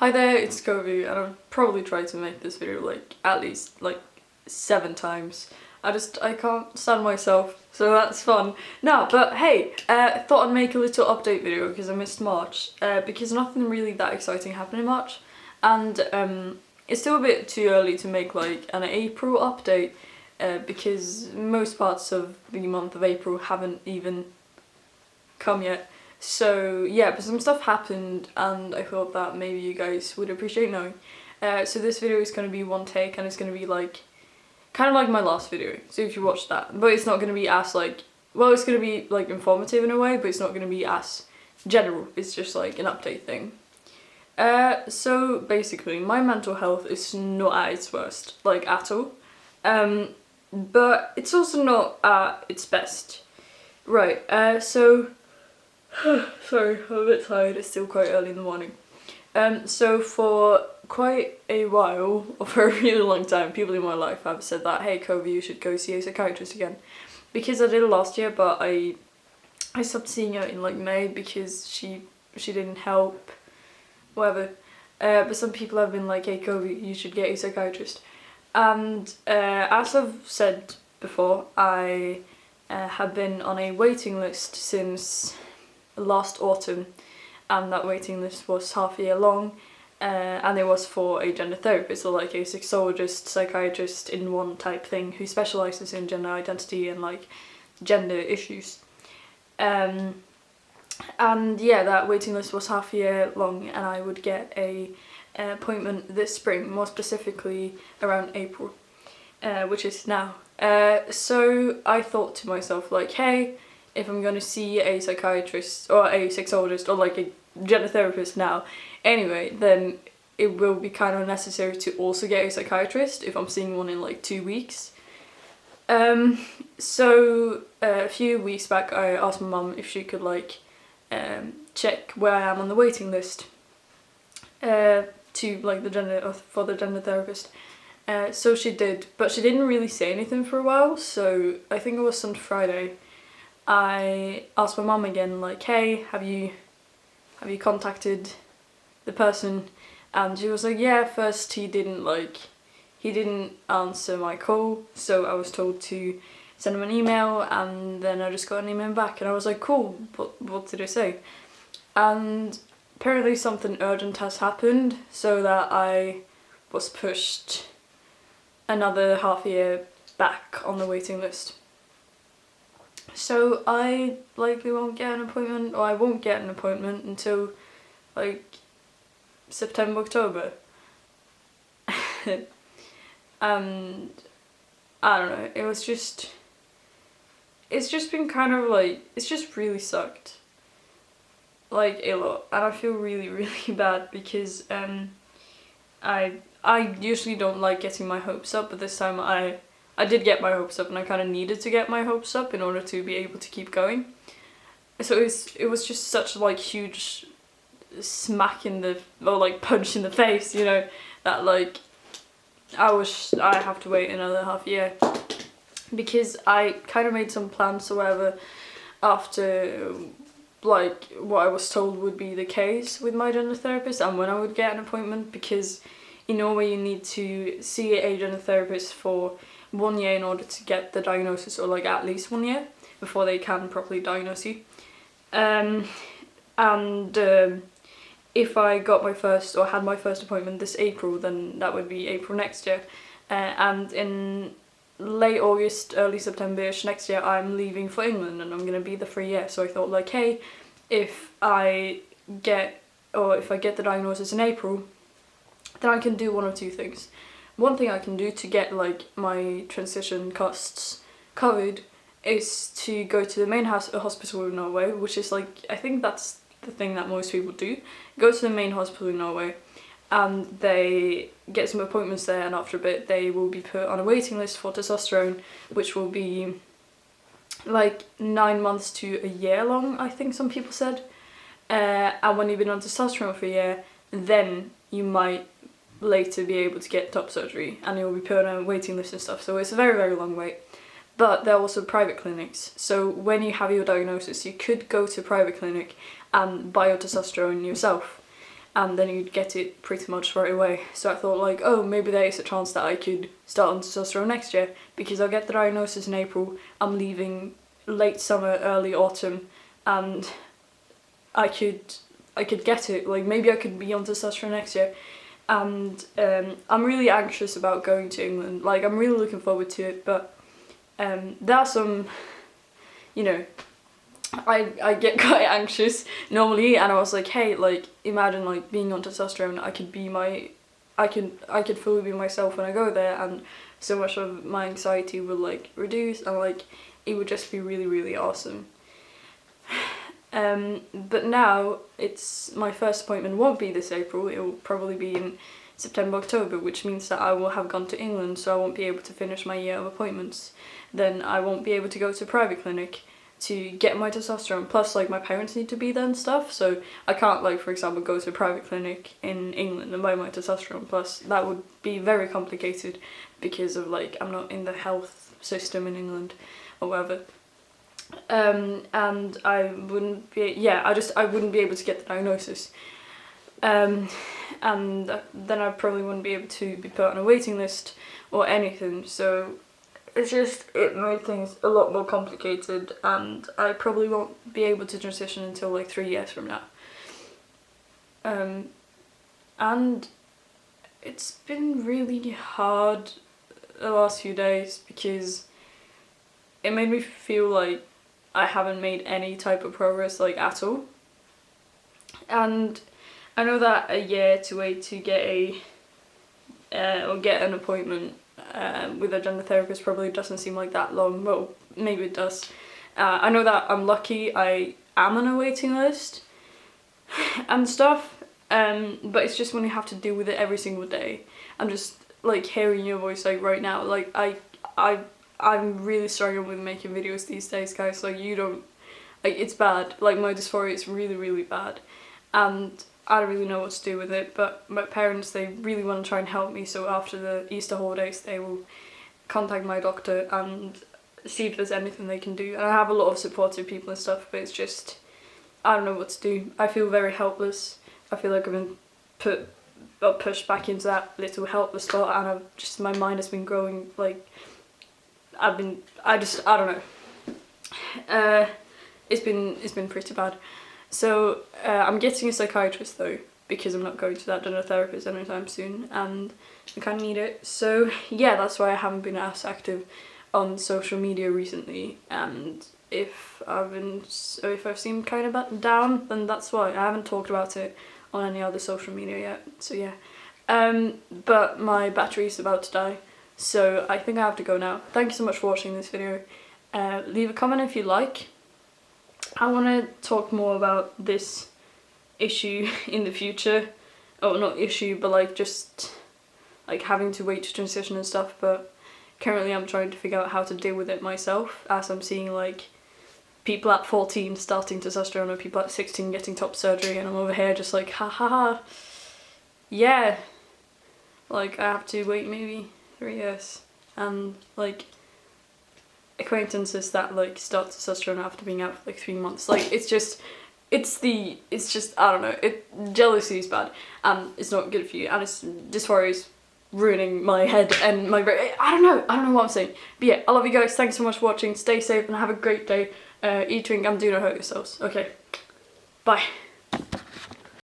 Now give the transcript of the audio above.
Hi there, it's Kovu, and I've probably tried to make this video like at least like 7 times. I can't stand myself, so that's fun. No, but hey, thought I'd make a little update video because I missed March, because nothing really that exciting happened in March, and it's still a bit too early to make like an April update, because most parts of the month of April haven't even come yet. So yeah, but some stuff happened and I thought that maybe you guys would appreciate knowing. So this video is going to be one take and it's going to be like, kind of like my last video, so if you watch that. But it's not going to be as like, well, it's going to be like informative in a way, but it's not going to be as general. It's just like an update thing. So basically my mental health is not at its worst, like at all. But it's also not at its best. Right, so sorry, I'm a bit tired, it's still quite early in the morning. So for quite a while, or for a really long time, people in my life have said that, hey Kovu, you should go see a psychiatrist again. Because I did it last year, but I stopped seeing her in like May because she didn't help, whatever. But some people have been like, hey Kovu, you should get a psychiatrist. And as I've said before, I have been on a waiting list since last autumn, and that waiting list was half a year long, and it was for a gender therapist, or like a sexologist, psychiatrist in one type thing, who specialises in gender identity and like gender issues. And yeah, that waiting list was half a year long, and I would get a appointment this spring, more specifically around April, which is now. So I thought to myself like, hey, if I'm going to see a psychiatrist or a sexologist or like a gender therapist now anyway, then it will be kind of necessary to also get a psychiatrist if I'm seeing one in like 2 weeks. So a few weeks back I asked my mum if she could like check where I am on the waiting list to like for the gender therapist. So she did, but she didn't really say anything for a while, so I think it was on Friday I asked my mum again like, hey, have you contacted the person? And she was like, yeah, first he didn't answer my call, so I was told to send him an email, and then I just got an email back and I was like, cool, what did it say? And apparently something urgent has happened, so that I was pushed another half a year back on the waiting list. So I likely won't get an appointment, or I won't get an appointment until like September, October. And I don't know, it's just been kind of like, it's just really sucked. Like a lot, and I feel really, really bad because I usually don't like getting my hopes up, but this time I did get my hopes up, and I kind of needed to get my hopes up in order to be able to keep going. So it was just such like huge smack in the, or like punch in the face, you know, that like I have to wait another half a year, because I kind of made some plans or whatever after like what I was told would be the case with my gender therapist and when I would get an appointment, because in Norway you need to see a gender therapist for 1 year in order to get the diagnosis, or like at least 1 year before they can properly diagnose you. If I got my first, or had my first appointment this April, then that would be April next year. And in late August, early September-ish next year, I'm leaving for England and I'm going to be there for a year. So I thought like, hey, if I get the diagnosis in April, then I can do one or two things. One thing I can do to get like my transition costs covered is to go to the main hospital in Norway, which is like, I think that's the thing that most people do. Go to the main hospital in Norway and they get some appointments there, and after a bit they will be put on a waiting list for testosterone, which will be like 9 months to a year long, I think some people said. And when you've been on testosterone for a year, then you might later be able to get top surgery, and you'll be put on a waiting list and stuff. So it's a very, very long wait. But there are also private clinics, so when you have your diagnosis you could go to a private clinic and buy your testosterone yourself. and then you'd get it pretty much right away. So I thought like, oh, maybe there is a chance that I could start on testosterone next year, because I'll get the diagnosis in April, I'm leaving late summer, early autumn, and I could get it, like maybe I could be on testosterone next year. And I'm really anxious about going to England, like I'm really looking forward to it, but there are some, you know, I get quite anxious normally, and I was like, hey, like imagine like being on testosterone, I could fully be myself when I go there, and so much of my anxiety will like reduce, and like it would just be really, really awesome. But now it's my first appointment won't be this April, it will probably be in September, October, which means that I will have gone to England, so I won't be able to finish my year of appointments. Then I won't be able to go to a private clinic to get my testosterone, plus like my parents need to be there and stuff, so I can't like, for example, go to a private clinic in England and buy my testosterone, plus that would be very complicated because of like I'm not in the health system in England or whatever. And I wouldn't be, I wouldn't be able to get the diagnosis. And then I probably wouldn't be able to be put on a waiting list or anything, so it made things a lot more complicated, and I probably won't be able to transition until like 3 years from now. And it's been really hard the last few days because it made me feel like I haven't made any type of progress like at all. And I know that a year to wait to get an appointment with a gender therapist probably doesn't seem like that long. Well, maybe it does. I know that I'm lucky I am on a waiting list and stuff, but it's just when you have to deal with it every single day. I'm just like hearing your voice like right now, like I'm really struggling with making videos these days, guys. Like you don't, like it's bad. Like my dysphoria is really, really bad, and I don't really know what to do with it, but my parents, they really want to try and help me, so after the Easter holidays they will contact my doctor and see if there's anything they can do. And I have a lot of supportive people and stuff, but it's just, I don't know what to do. I feel very helpless. I feel like I've been pushed back into that little helpless spot, and my mind has been growing, like, I don't know. It's been pretty bad. So I'm getting a psychiatrist though, because I'm not going to that gender therapist anytime soon, and I kind of need it. So yeah, that's why I haven't been as active on social media recently. And if I've seemed kind of down, then that's why. I haven't talked about it on any other social media yet. So yeah. But my battery is about to die, so I think I have to go now. Thank you so much for watching this video. Leave a comment if you like. I want to talk more about this issue in the future. Oh, not issue, but like just like having to wait to transition and stuff. But currently I'm trying to figure out how to deal with it myself, as I'm seeing like people at 14 starting testosterone or people at 16 getting top surgery, and I'm over here just like ha ha ha. Yeah, like I have to wait maybe 3 years, and like acquaintances that like start testosterone after being out for like 3 months. Like it's just I don't know. Jealousy is bad, and it's not good for you, and dysphoria is ruining my head and my brain. I don't know what I'm saying. But yeah, I love you guys. Thanks so much for watching. Stay safe and have a great day. Eat, drink, and do not hurt yourselves. Okay, bye.